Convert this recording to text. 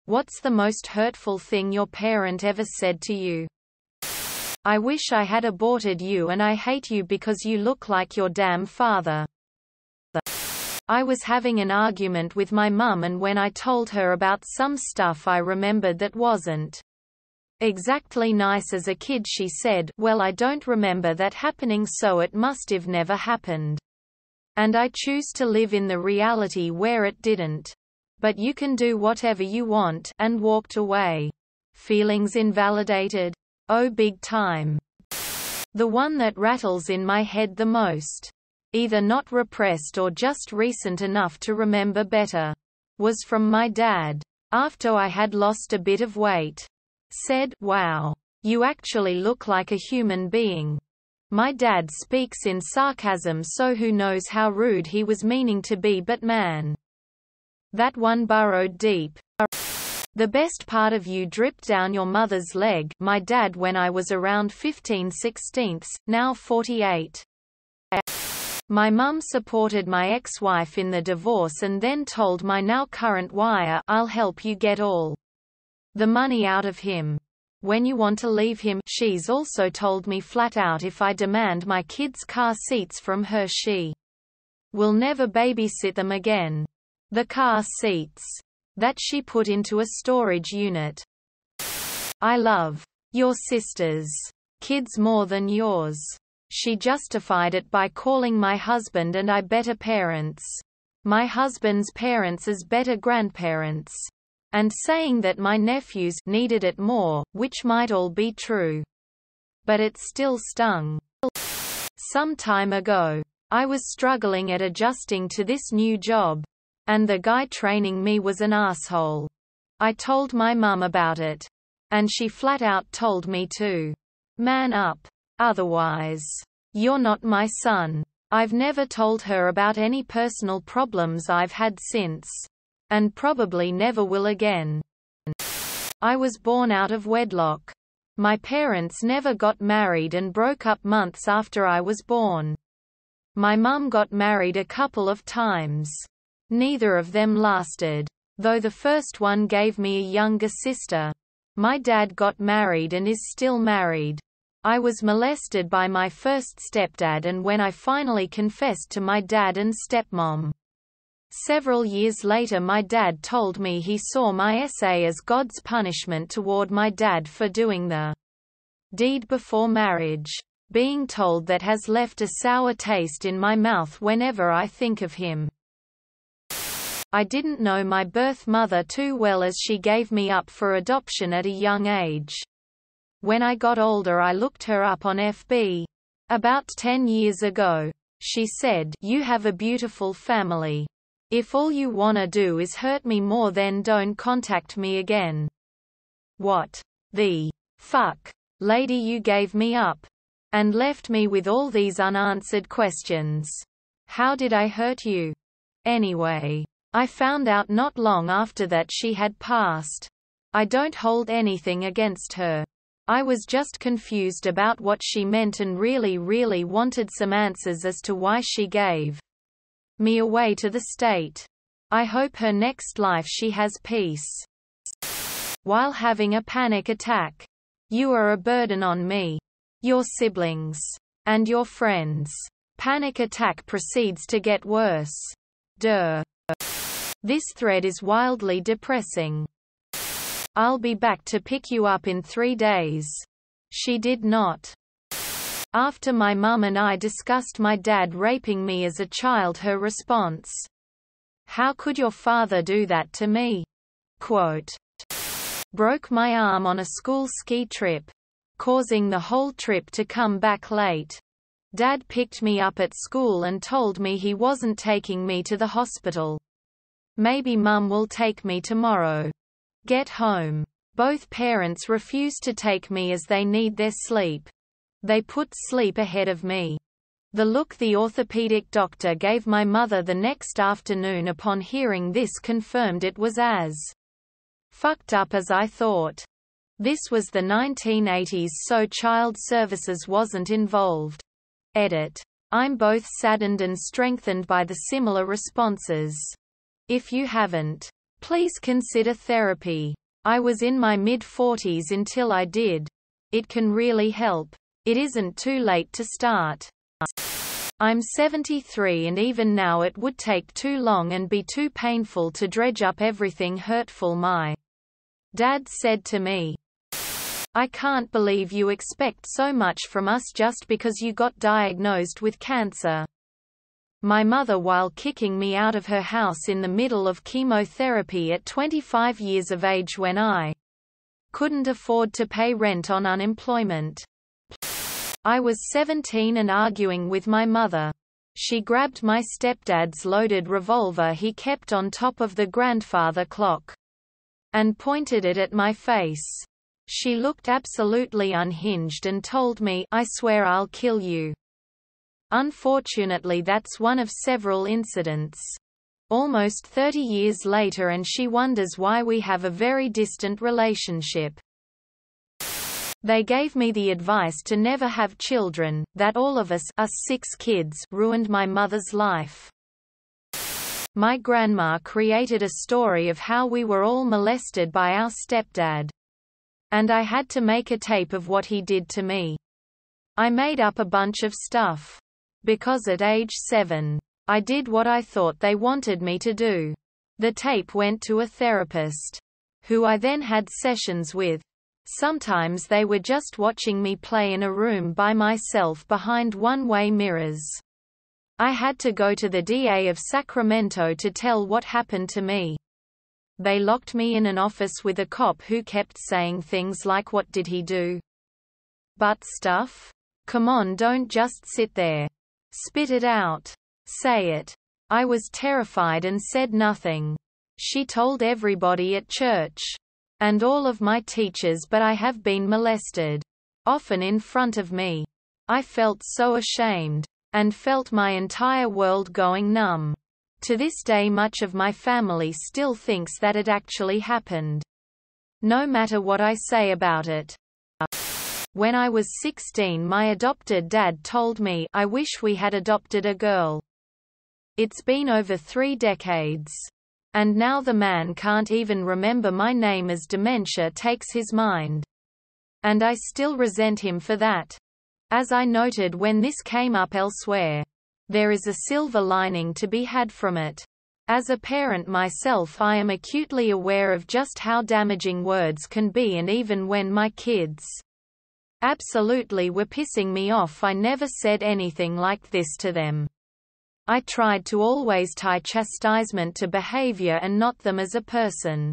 What's the most hurtful thing your parent ever said to you? I wish I had aborted you and I hate you because you look like your damn father. I was having an argument with my mum, and when I told her about some stuff I remembered that wasn't exactly nice as a kid, she said, "Well, I don't remember that happening, so it must have never happened. And I choose to live in the reality where it didn't. But you can do whatever you want," and walked away. Feelings invalidated? Oh, big time. The one that rattles in my head the most, either not repressed or just recent enough to remember better, was from my dad. After I had lost a bit of weight. Said, "Wow, you actually look like a human being." My dad speaks in sarcasm, so who knows how rude he was meaning to be, but man, that one burrowed deep. "The best part of you dripped down your mother's leg," my dad when I was around 15/16, now 48. My mum supported my ex-wife in the divorce and then told my now current wife, "I'll help you get all the money out of him when you want to leave him." She's also told me flat out if I demand my kids' car seats from her, she will never babysit them again. The car seats that she put into a storage unit. "I love your sister's kids more than yours." She justified it by calling my husband and I better parents, my husband's parents as better grandparents, and saying that my nephews needed it more, which might all be true. But it still stung. Some time ago, I was struggling at adjusting to this new job, and the guy training me was an asshole. I told my mum about it, and she flat out told me to man up. Otherwise, you're not my son. I've never told her about any personal problems I've had since, and probably never will again. I was born out of wedlock. My parents never got married and broke up months after I was born. My mum got married a couple of times. Neither of them lasted, though the first one gave me a younger sister. My dad got married and is still married. I was molested by my first stepdad, and when I finally confessed to my dad and stepmom, several years later my dad told me he saw my essay as God's punishment toward my dad for doing the deed before marriage. Being told that has left a sour taste in my mouth whenever I think of him. I didn't know my birth mother too well, as she gave me up for adoption at a young age. When I got older I looked her up on FB. About 10 years ago. She said, "You have a beautiful family. If all you wanna do is hurt me more, then don't contact me again." What the fuck, lady, you gave me up and left me with all these unanswered questions. How did I hurt you? Anyway, I found out not long after that she had passed. I don't hold anything against her. I was just confused about what she meant and really wanted some answers as to why she gave me away to the state. I hope her next life she has peace. While having a panic attack. You are a burden on me, your siblings, and your friends. Panic attack proceeds to get worse. Duh. This thread is wildly depressing. I'll be back to pick you up in 3 days. She did not. After my mum and I discussed my dad raping me as a child, her response, "How could your father do that to me?" Quote, "Broke my arm on a school ski trip, causing the whole trip to come back late. Dad picked me up at school and told me he wasn't taking me to the hospital. Maybe mum will take me tomorrow. Get home. Both parents refuse to take me as they need their sleep. They put sleep ahead of me." The look the orthopedic doctor gave my mother the next afternoon upon hearing this confirmed it was as fucked up as I thought. This was the 1980s, so child services wasn't involved. Edit. I'm both saddened and strengthened by the similar responses. If you haven't Please consider therapy. I was in my mid-40s until I did. It can really help. It isn't too late to start. I'm 73 and even now it would take too long and be too painful to dredge up everything hurtful my dad said to me. I can't believe you expect so much from us just because you got diagnosed with cancer. My mother, while kicking me out of her house in the middle of chemotherapy at 25 years of age when I couldn't afford to pay rent on unemployment. I was 17 and arguing with my mother. She grabbed my stepdad's loaded revolver he kept on top of the grandfather clock and pointed it at my face. She looked absolutely unhinged and told me, "I swear I'll kill you." Unfortunately, that's one of several incidents. Almost 30 years later, and she wonders why we have a very distant relationship. They gave me the advice to never have children, that all of us 6 kids ruined my mother's life. My grandma created a story of how we were all molested by our stepdad. And I had to make a tape of what he did to me. I made up a bunch of stuff. Because at age 7, I did what I thought they wanted me to do. The tape went to a therapist, who I then had sessions with. Sometimes they were just watching me play in a room by myself behind one-way mirrors. I had to go to the DA of Sacramento to tell what happened to me. They locked me in an office with a cop who kept saying things like, "What did he do? Butt stuff? Come on, don't just sit there. Spit it out. Say it." I was terrified and said nothing. She told everybody at church and all of my teachers, but I have been molested. Often in front of me. I felt so ashamed. And felt my entire world going numb. To this day much of my family still thinks that it actually happened. No matter what I say about it. When I was 16, my adopted dad told me, "I wish we had adopted a girl." It's been over 3 decades. And now the man can't even remember my name as dementia takes his mind. And I still resent him for that. As I noted when this came up elsewhere, there is a silver lining to be had from it. As a parent myself, I am acutely aware of just how damaging words can be, and even when my kids absolutely were pissing me off, I never said anything like this to them. I tried to always tie chastisement to behavior and not them as a person.